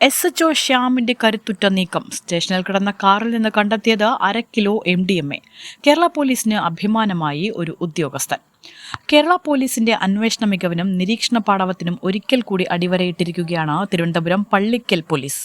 SHO ശ്യാമിന്റെ കരുത്തുറ്റ നീക്കം. സ്റ്റേഷനിൽ കിടന്ന കാറിൽ നിന്ന് കണ്ടെത്തിയത് 1/2 കിലോ MDMA. കേരള പോലീസിന് അഭിമാനമായി ഒരു ഉദ്യോഗസ്ഥൻ. കേരള പോലീസിന്റെ അന്വേഷണ മികവിനും നിരീക്ഷണ പാടവത്തിനും ഒരിക്കൽ കൂടി അടിവരയിട്ടിരിക്കുകയാണ് തിരുവനന്തപുരം പള്ളിക്കൽ പോലീസ്.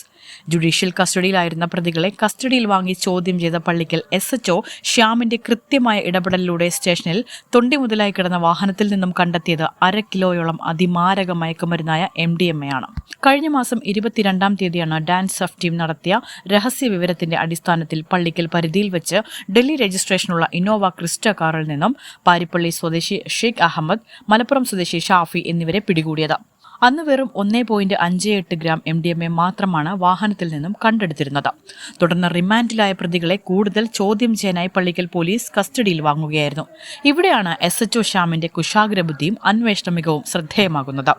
ജുഡീഷ്യൽ കസ്റ്റഡിയിലായിരുന്ന പ്രതികളെ കസ്റ്റഡിയിൽ വാങ്ങി ചോദ്യം ചെയ്ത പള്ളിക്കൽ SHO ശ്യാമിന്റെ കൃത്യമായ ഇടപെടലിലൂടെ സ്റ്റേഷനിൽ തൊണ്ടി മുതലായി കിടന്ന വാഹനത്തിൽ നിന്നും കണ്ടെത്തിയത് 1/2 കിലോയോളം അതിമാരക മയക്കുമരുന്നായ MDMA ആണ്. കഴിഞ്ഞ മാസം 22-ാം തീയതിയാണ് ഡാൻസ് ഓഫ് ടീം നടത്തിയ രഹസ്യ വിവരത്തിന്റെ അടിസ്ഥാനത്തിൽ പള്ളിക്കൽ പരിധിയിൽ വെച്ച് ഡൽഹി രജിസ്ട്രേഷനുള്ള ഇന്നോവ ക്രിസ്റ്റ കാറിൽ നിന്നും പാരിപ്പള്ളി സ്വദേശി ഷെയ്ഖ് അഹമ്മദ്, മലപ്പുറം സ്വദേശി ഷാഫി എന്നിവരെ പിടികൂടിയത്. അന്ന് വെറും 1.58 ഗ്രാം MDMA മാത്രമാണ് വാഹനത്തിൽ നിന്നും കണ്ടെടുത്തിരുന്നത്. തുടർന്ന് റിമാൻഡിലായ പ്രതികളെ കൂടുതൽ ചോദ്യം ചെയ്യാനായി പള്ളിക്കൽ പോലീസ് കസ്റ്റഡിയിൽ വാങ്ങുകയായിരുന്നു. ഇവിടെയാണ് SHO ശ്യാമിന്റെ കുശാഗ്രബുദ്ധിയും അന്വേഷണ മികവും ശ്രദ്ധേയമാകുന്നത്.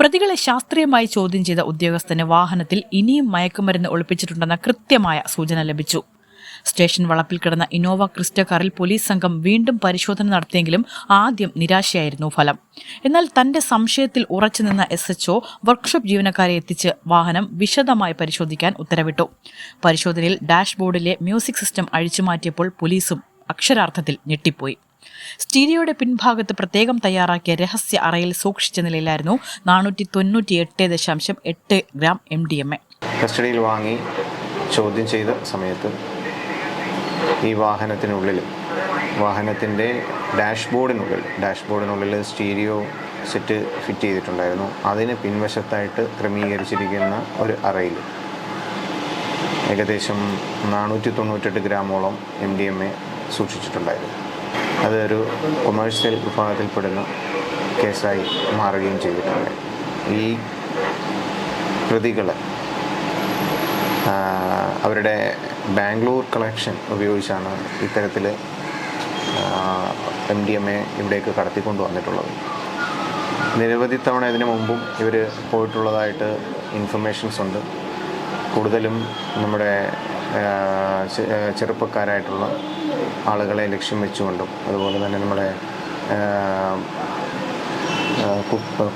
പ്രതികളെ ശാസ്ത്രീയമായി ചോദ്യം ചെയ്ത ഉദ്യോഗസ്ഥന് വാഹനത്തിൽ ഇനിയും മയക്കുമരുന്ന് ഒളിപ്പിച്ചിട്ടുണ്ടെന്ന കൃത്യമായ സൂചന ലഭിച്ചു. സ്റ്റേഷൻ വളപ്പിൽ കിടന്ന ഇന്നോവ ക്രിസ്റ്റ കാറിൽ പോലീസ് സംഘം വീണ്ടും പരിശോധന നടത്തിയെങ്കിലും ആദ്യം നിരാശയായിരുന്നു ഫലം. എന്നാൽ തന്റെ സംശയത്തിൽ ഉറച്ചുനിന്ന SHO വർക്ക്ഷോപ്പ് ജീവനക്കാരെ എത്തിച്ച് വാഹനം വിശദമായി പരിശോധിക്കാൻ ഉത്തരവിട്ടു. പരിശോധനയിൽ ഡാഷ്ബോർഡിലെ മ്യൂസിക് സിസ്റ്റം അഴിച്ചുമാറ്റിയപ്പോൾ പോലീസും അക്ഷരാർത്ഥത്തിൽ ഞെട്ടിപ്പോയി. സ്റ്റീരിയോയുടെ പിൻഭാഗത്ത് പ്രത്യേകം തയ്യാറാക്കിയ രഹസ്യ അറയിൽ സൂക്ഷിച്ച നിലയിലായിരുന്നു 498.8 ഗ്രാം MDMA. കസ്റ്റഡിയിൽ വാങ്ങി ചോദ്യം ചെയ്ത സമയത്ത് ഈ വാഹനത്തിൻ്റെ ഡാഷ്ബോർഡിനുള്ളിൽ സ്റ്റീരിയോ സെറ്റ് ഫിറ്റ് ചെയ്തിട്ടുണ്ടായിരുന്നു. അതിന് പിൻവശത്തായിട്ട് ക്രമീകരിച്ചിരിക്കുന്ന ഒരു അറയിൽ ഏകദേശം 498 ഗ്രാമോളം MDMA സൂക്ഷിച്ചിട്ടുണ്ടായിരുന്നു. അതൊരു കൊമേഴ്സ്യൽ വിഭാഗത്തിൽപ്പെടുന്ന കേസായി മാറുകയും ചെയ്തിട്ടുണ്ട്. ഈ പ്രതികളെ അവരുടെ ബാംഗ്ലൂർ കളക്ഷൻ ഉപയോഗിച്ചാണ് ഇത്തരത്തിൽ MDMA ഇവിടേക്ക് കടത്തിക്കൊണ്ടു വന്നിട്ടുള്ളത്. നിരവധി തവണ ഇതിനു മുമ്പും ഇവർ പോയിട്ടുള്ളതായിട്ട് ഇൻഫർമേഷൻസ് ഉണ്ട്. കൂടുതലും നമ്മുടെ ചെറുപ്പക്കാരായിട്ടുള്ള ആളുകളെ ലക്ഷ്യം വെച്ചുകൊണ്ടും അതുപോലെ തന്നെ നമ്മുടെ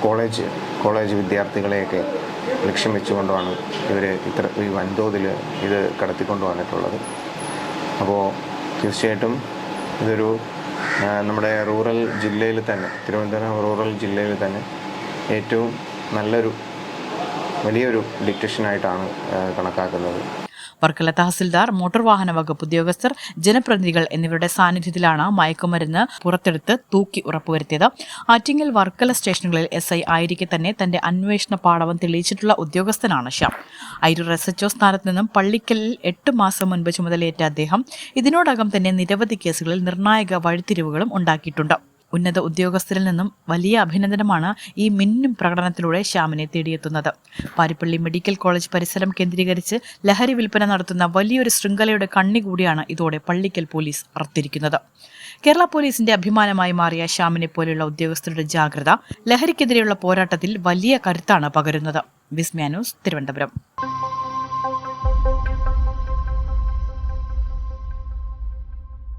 കോളേജ് വിദ്യാർത്ഥികളെയൊക്കെ ലക്ഷ്യം വെച്ചുകൊണ്ടുമാണ് ഇവർ ഈ വൻതോതിൽ ഇത് കടത്തിക്കൊണ്ട് വന്നിട്ടുള്ളത്. അപ്പോൾ തീർച്ചയായിട്ടും ഇതൊരു നമ്മുടെ റൂറൽ ജില്ലയിൽ തന്നെ, തിരുവനന്തപുരം റൂറൽ ജില്ലയിൽ തന്നെ ഏറ്റവും വലിയൊരു ഡിറ്റക്ഷനായിട്ടാണ് കണക്കാക്കുന്നത്. വർക്കല തഹസിൽദാർ, മോട്ടോർ വാഹന വകുപ്പ് ഉദ്യോഗസ്ഥർ, ജനപ്രതിനിധികൾ എന്നിവരുടെ സാന്നിധ്യത്തിലാണ് മയക്കുമരുന്ന് പുറത്തെടുത്ത് തൂക്കി ഉറപ്പുവരുത്തിയത്. ആറ്റിങ്ങൽ, വർക്കല സ്റ്റേഷനുകളിൽ SI ആയിരിക്കെ തന്നെ തന്റെ അന്വേഷണ പാടവം തെളിയിച്ചിട്ടുള്ള ഉദ്യോഗസ്ഥനാണ് ശ്യാം. അയിരൂർ SHO സ്ഥാനത്ത് നിന്നും പള്ളിക്കലിൽ 8 മാസം മുൻപ് ചുമതലയേറ്റ അദ്ദേഹം ഇതിനോടകം തന്നെ നിരവധി കേസുകളിൽ നിർണായക വഴിത്തിരിവുകളും ഉണ്ടാക്കിയിട്ടുണ്ട്. ഉന്നത ഉദ്യോഗസ്ഥരിൽ നിന്നും വലിയ അഭിനന്ദനമാണ് ഈ മിന്നും പ്രകടനത്തിലൂടെ ശ്യാമിനെ തേടിയെത്തുന്നത്. പാരിപ്പള്ളി മെഡിക്കൽ കോളേജ് പരിസരം കേന്ദ്രീകരിച്ച് ലഹരി വിൽപ്പന നടത്തുന്ന വലിയൊരു ശൃംഖലയുടെ കണ്ണി കൂടിയാണ് ഇതോടെ പള്ളിക്കൽ പോലീസ് അർത്തിരിക്കുന്നത്. കേരള പോലീസിന്റെ അഭിമാനമായി മാറിയ ശ്യാമിനെ പോലെയുള്ള ഉദ്യോഗസ്ഥരുടെ ജാഗ്രത ലഹരിക്കെതിരെയുള്ള പോരാട്ടത്തിൽ വലിയ കരുത്താണ് പകരുന്നത്. വിസ്മയ ന്യൂസ്, തിരുവനന്തപുരം.